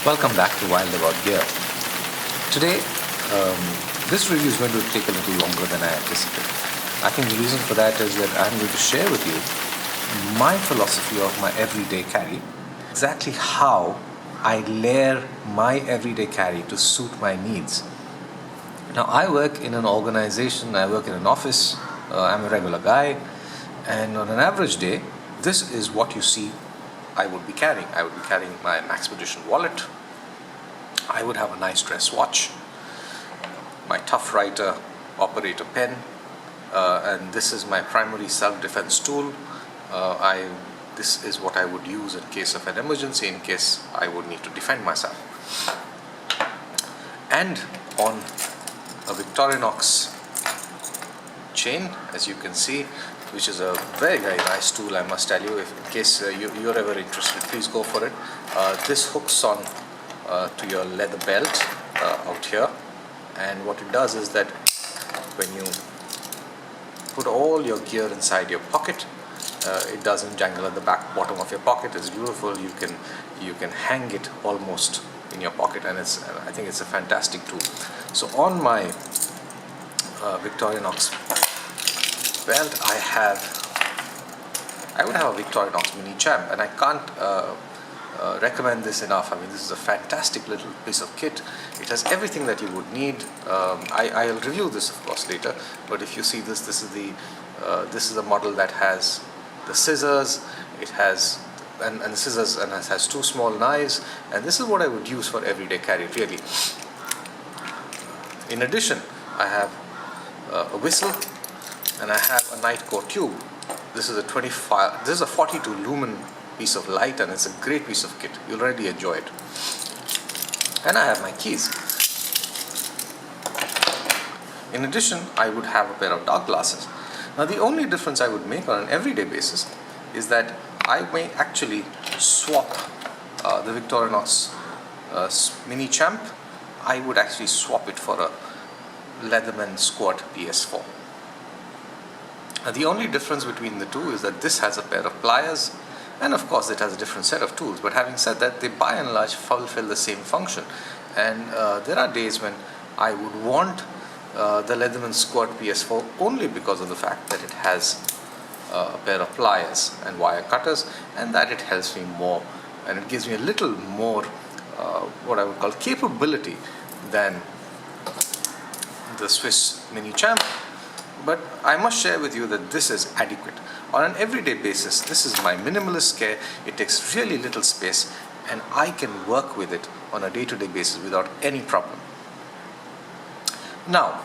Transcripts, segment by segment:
Welcome back to Wild About Gear. Today, this review is going to take a little longer than I anticipated. I think the reason for that is that I'm going to share with you my philosophy of my everyday carry, exactly how I layer my everyday carry to suit my needs. Now, I work in an organization, I work in an office, I'm a regular guy, and on an average day, this is what you see I would be carrying. I would be carrying my Maxpedition wallet. I would have a nice dress watch, my Tough Writer operator pen, and this is my primary self-defense tool. This is what I would use in case of an emergency, in case I would need to defend myself. And on a Victorinox chain, as you can see, which is a very nice tool, I must tell you. If in case you're ever interested, please go for it. This hooks on to your leather belt out here, and what it does is that when you put all your gear inside your pocket, it doesn't jangle at the bottom of your pocket. It's beautiful. You can hang it almost in your pocket, and I think it's a fantastic tool. So on my Victorinox belt, I would have a Victorinox Mini Champ, and I can't recommend this enough. I mean, this is a fantastic little piece of kit. It has everything that you would need. I'll review this, of course, later. But if you see this is a model that has the scissors. It has the scissors, and it has two small knives. And this is what I would use for everyday carry, really. In addition, I have a whistle, and I have a night core tube. This is a 42 lumen piece of light, and it's a great piece of kit. You'll really enjoy it. And I have my keys. In addition, I would have a pair of dark glasses. Now, the only difference I would make on an everyday basis is that I may actually swap the Victorinox Mini Champ. I would actually swap it for a Leatherman Squad PS4. Now, the only difference between the two is that this has a pair of pliers, and of course it has a different set of tools. But having said that, they by and large fulfill the same function. And there are days when I would want the Leatherman Squad PS4 only because of the fact that it has a pair of pliers and wire cutters, and that it helps me more, and it gives me a little more what I would call capability than the Swiss Mini Champ. But I must share with you that this is adequate. On an everyday basis, this is my minimalist care. It takes really little space, and I can work with it on a day-to-day basis without any problem. Now,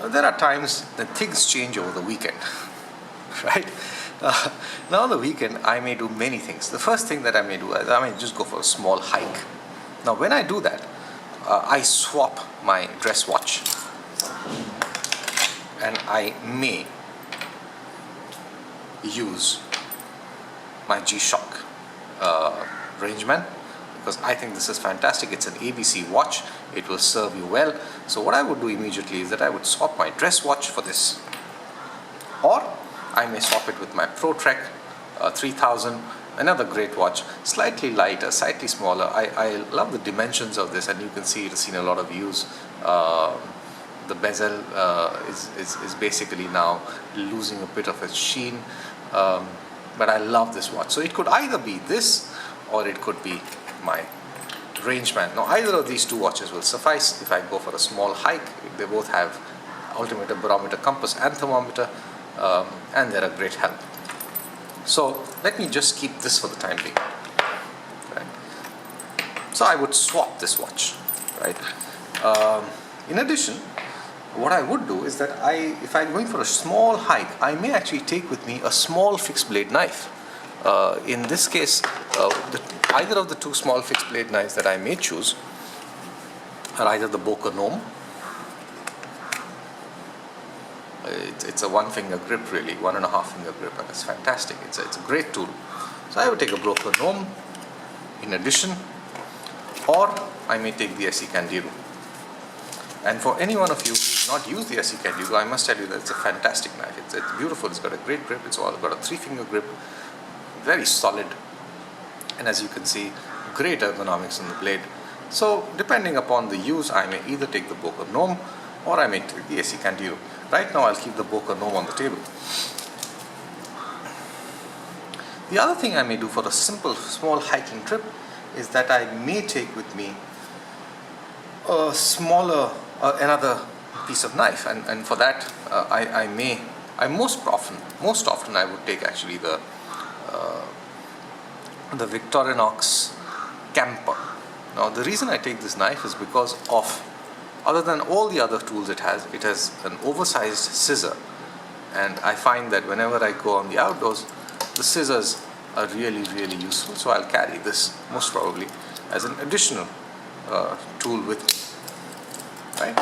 there are times that things change over the weekend, right? Now on the weekend, I may do many things. The first thing that I may do is I may just go for a small hike. Now, when I do that, I swap my dress watch, and I may use my G-Shock Rangeman, because I think this is fantastic. It's an EDC watch. It will serve you well. So what I would do immediately is that I would swap my dress watch for this, or I may swap it with my ProTrek 3000, another great watch, slightly lighter, slightly smaller. I love the dimensions of this, and you can see it's seen a lot of use. The bezel is basically now losing a bit of its sheen, but I love this watch. So it could either be this, or it could be my Rangeman. Now, either of these two watches will suffice if I go for a small hike. They both have altimeter, barometer, compass, and thermometer, and they're a great help. So let me just keep this for the time being. Right. So I would swap this watch, right? In addition, what I would do is that if I'm going for a small hike, I may actually take with me a small fixed blade knife. In this case, either of the two small fixed blade knives that I may choose are either the Boker Gnome. It's a 1-finger grip, really, 1.5-finger grip, and it's fantastic. It's a great tool. So I would take a Boker Gnome in addition, or I may take the SE Candiru. And for any one of you who's not used the SE Candiru, I must tell you that it's a fantastic knife. It's beautiful. It's got a great grip. It's got a 3-finger grip, very solid, and as you can see, great ergonomics on the blade. So depending upon the use, I may either take the Boker Gnome or I may take the SE Candido. Right now I'll keep the Boker Gnome on the table. The other thing I may do for a simple small hiking trip is that I may take with me a smaller another piece of knife, and for that most often I would take actually the Victorinox Camper. Now the reason I take this knife is because of, other than all the other tools it has an oversized scissor, and I find that whenever I go on the outdoors, the scissors are really useful, so I'll carry this most probably as an additional tool with me, right?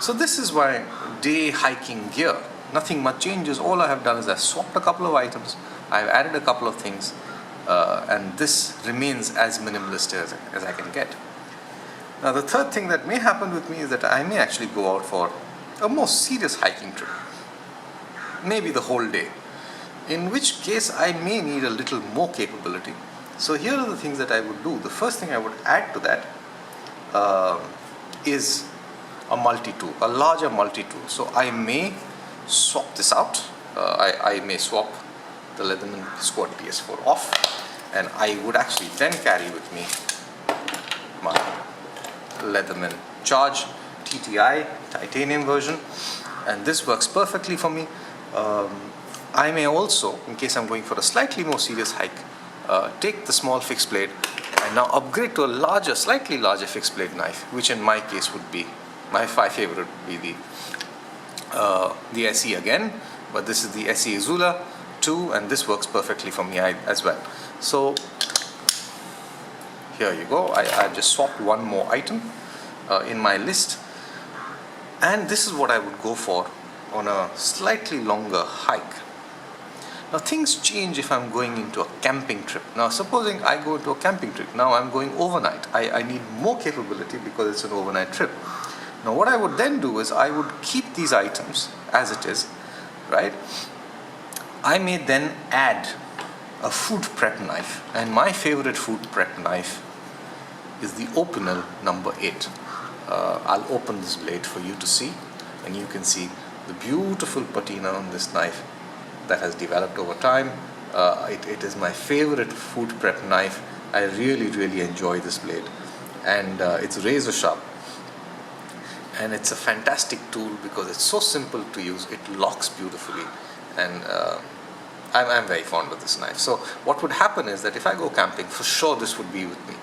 So this is my day hiking gear. Nothing much changes. All I have done is I've swapped a couple of items, I've added a couple of things, and this remains as minimalist as I can get. Now the third thing that may happen with me is that I may actually go out for a more serious hiking trip, maybe the whole day, in which case I may need a little more capability. So here are the things that I would do. The first thing I would add to that is a multi-tool, a larger multi-tool. So I may swap this out. I may swap the Leatherman Squad PS4 off, and I would actually then carry with me my Leatherman Charge TTI titanium version, and this works perfectly for me. I may also, in case I'm going for a slightly more serious hike, take the small fixed blade and now upgrade to a slightly larger fixed blade knife, which in my case would be, my favorite would be the SE again, but this is the SE Izula 2, and this works perfectly for me as well. So here you go. I just swapped one more item in my list, and this is what I would go for on a slightly longer hike. Now things change if I'm going into a camping trip. Now supposing I go into a camping trip, now I'm going overnight. I need more capability because it's an overnight trip. Now what I would then do is I would keep these items as it is, right? I may then add a food prep knife, and my favorite food prep knife is the Opinel number 8. I'll open this blade for you to see, and you can see the beautiful patina on this knife that has developed over time. It is my favorite food prep knife. I really enjoy this blade, and it's razor sharp, and it's a fantastic tool because it's so simple to use. It locks beautifully, and I'm very fond of this knife. So what would happen is that if I go camping, for sure this would be with me.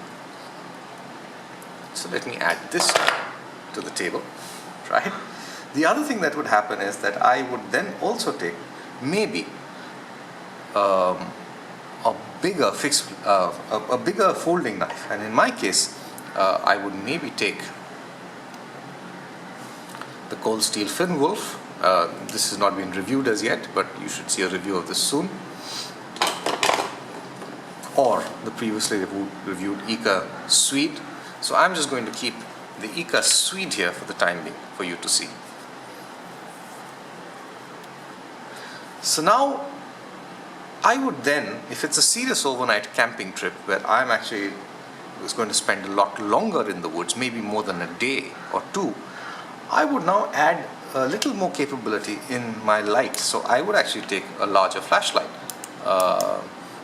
So let me add this to the table, right? The other thing that would happen is that I would then also take maybe a bigger folding knife, and in my case I would maybe take the Cold Steel Fin Wolf. This has not been reviewed as yet, but you should see a review of this soon. Or the previously reviewed Ika Swede. So I'm just going to keep the Ika Swede here for the time being for you to see. So now I would then, if it's a serious overnight camping trip where I'm actually going to spend a lot longer in the woods, maybe more than a day or two, I would now add a little more capability in my light. So I would actually take a larger flashlight.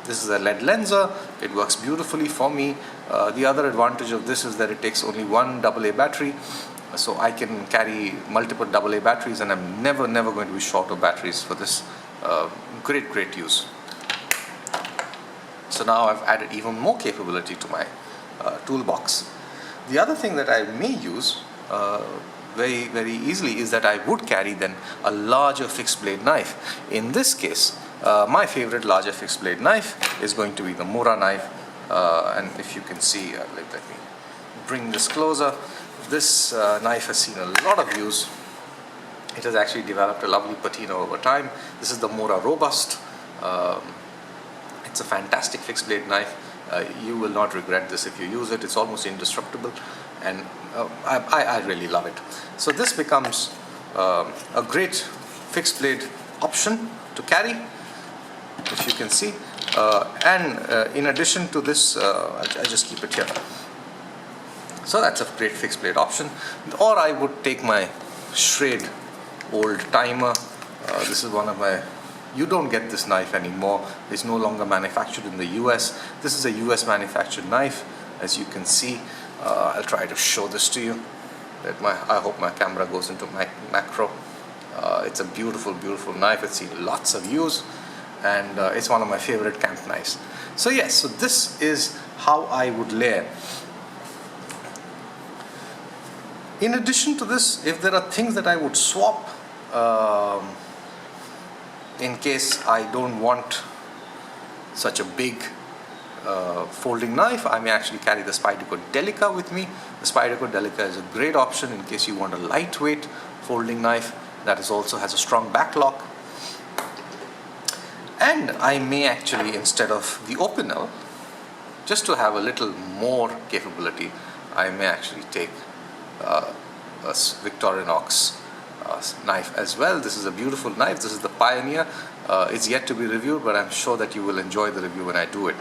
This is a LED lenser. It works beautifully for me. The other advantage of this is that it takes only one AA battery, so I can carry multiple AA batteries, and I'm never going to be short of batteries for this. Great use. So now I've added even more capability to my toolbox. The other thing that I may use very easily is that I would carry then a larger fixed blade knife. In this case, my favorite larger fixed blade knife is going to be the Mora knife, and if you can see, let me bring this closer. This knife has seen a lot of use. It has actually developed a lovely patina over time. This is the Mora Robust. It's a fantastic fixed blade knife. You will not regret this if you use it. It's almost indestructible, and I really love it. So this becomes a great fixed blade option to carry, if you can see. In addition to this, I just keep it here. So that's a great fixed blade option. Or I would take my Shred Oldtimer. This is one of my, you don't get this knife anymore. It's no longer manufactured in the US. This is a US manufactured knife, as you can see. I'll try to show this to you. I hope my camera goes into macro. It's a beautiful, beautiful knife. It's seen lots of use, and it's one of my favorite camp knives. So yes, so this is how I would layer. In addition to this, if there are things that I would swap, in case I don't want such a big folding knife, I may actually carry the Spyderco Delica with me. The Spyderco Delica is a great option in case you want a lightweight folding knife that also has a strong back lock. And I may actually, instead of the Opinel, just to have a little more capability, I may actually take a Victorinox knife as well. This is a beautiful knife. This is the Pioneer. It's yet to be reviewed, but I'm sure that you will enjoy the review when I do it.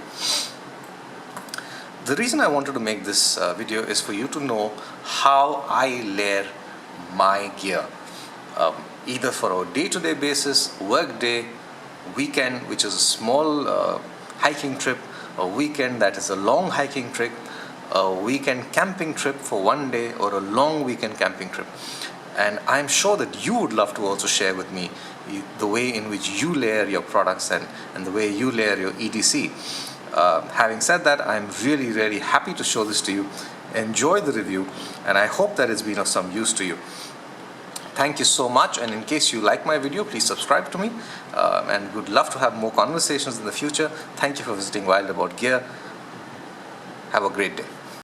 The reason I wanted to make this video is for you to know how I layer my gear, either for a day-to-day basis, work day, weekend, which is a small hiking trip, a weekend that is a long hiking trip, a weekend camping trip for one day, or a long weekend camping trip. And I'm sure that you would love to also share with me the way in which you layer your products and the way you layer your EDC. Having said that, I'm really, really happy to show this to you. Enjoy the review, and I hope that it's been of some use to you. Thank you so much, and in case you like my video, please subscribe to me, and would love to have more conversations in the future. Thank you for visiting Wild About Gear. Have a great day.